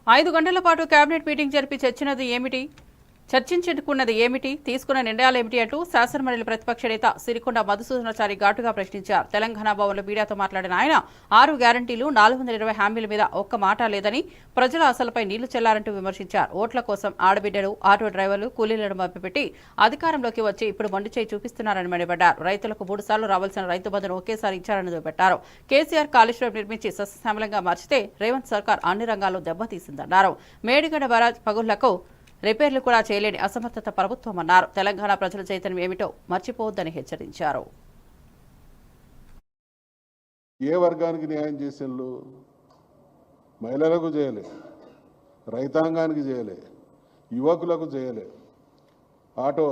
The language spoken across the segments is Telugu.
5 గంటల పాటు కేబినెట్ మీటింగ్ జరిపి చర్చించుకున్నది ఏమిటి, తీసుకున్న నిర్ణయాలేమిటి అంటూ శాసనమండలి ప్రతిపక్ష నేత సిరికొండ మధుసూదనాచారి ఘాటుగా ప్రశ్నించారు. తెలంగాణ భవన్లో మీడియాతో మాట్లాడిన ఆయన 6 గ్యారంటీలు 420 హామీల మీద ఒక్క మాట లేదని, ప్రజల ఆశలపై నీళ్లు చెల్లారంటూ విమర్శించారు. ఓట్ల కోసం ఆడబిడ్డలు, ఆటో డ్రైవర్లు, కూలీలను మభ్యపెట్టి అధికారంలోకి వచ్చి ఇప్పుడు మొండిచేయి చూపిస్తున్నారని మండిపడ్డారు. రైతులకు 3 సార్లు రావాల్సిన రైతు బంధును ఒకేసారి ఇచ్చారని దుయ్యబట్టారు. కేసీఆర్ కాళేశ్వరం నిర్మించి సస్యశ్యామలంగా మార్చితే రేవంత్ సర్కార్ అన్ని రంగాల్లో దెబ్బతీసిందన్నారు. మేడిగడ్డ బరాజ్ పగుళ్లకు రిపేర్లు కూడా చేయలేని అసమర్థత ప్రభుత్వమన్నారు. తెలంగాణ ప్రజల చైతన్యం ఏమిటో మర్చిపోవద్దని హెచ్చరించారు. ఏ వర్గానికి న్యాయం చేసేళ్ళు? మహిళలకు చేయలే, రైతాంగానికి చేయలే, యువకులకు చేయలే, ఆటో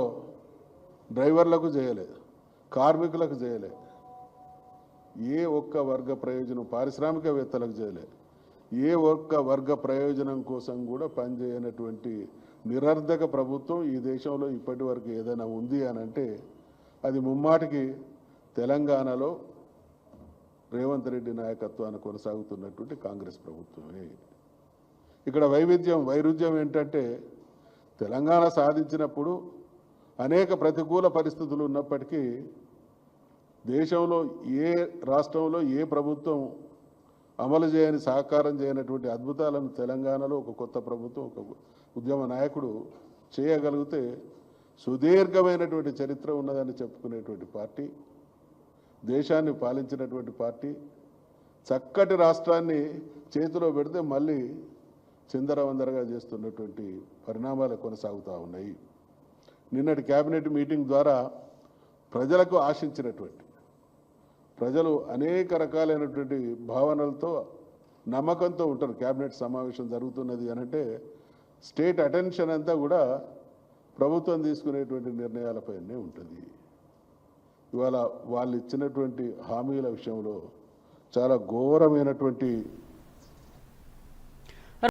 డ్రైవర్లకు చేయలే, కార్మికులకు చేయలే, ఏ ఒక్క వర్గ ప్రయోజనం, పారిశ్రామికవేత్తలకు చేయలే, ఏ ఒక్క వర్గ ప్రయోజనం కోసం కూడా పనిచేయనటువంటి నిరర్ధక ప్రభుత్వం ఈ దేశంలో ఇప్పటి వరకు ఏదైనా ఉంది అని అంటే అది ముమ్మాటికి తెలంగాణలో రేవంత్ రెడ్డి నాయకత్వాన్ని కొనసాగుతున్నటువంటి కాంగ్రెస్ ప్రభుత్వమే. ఇక్కడ వైరుధ్యం ఏంటంటే తెలంగాణ సాధించినప్పుడు అనేక ప్రతికూల పరిస్థితులు ఉన్నప్పటికీ దేశంలో ఏ రాష్ట్రంలో ఏ ప్రభుత్వం అమలు చేయని, సహకారం చేయనటువంటి అద్భుతాలను తెలంగాణలో ఒక కొత్త ప్రభుత్వం, ఒక ఉద్యమ నాయకుడు చేయగలిగితే సుదీర్ఘమైనటువంటి చరిత్ర ఉన్నదని చెప్పుకునేటువంటి పార్టీ, దేశాన్ని పాలించినటువంటి పార్టీ, చక్కటి రాష్ట్రాన్ని చేతిలో పెడితే మళ్ళీ చిందరవందరగా చేస్తున్నటువంటి పరిణామాలు కొనసాగుతూ ఉన్నాయి. నిన్నటి కేబినెట్ మీటింగ్ ద్వారా ప్రజలకు ఆశించినటువంటి, ప్రజలు అనేక రకాలైనటువంటి భావనలతో, నమ్మకంతో ఉంటారు. కేబినెట్ సమావేశం జరుగుతున్నది అనంటే స్టేట్ అటెన్షన్ అంతా కూడా ప్రభుత్వం తీసుకునేటువంటి నిర్ణయాలపైనే ఉంటుంది. ఇవాళ వాళ్ళు ఇచ్చినటువంటి హామీల విషయంలో చాలా ఘోరమైనటువంటి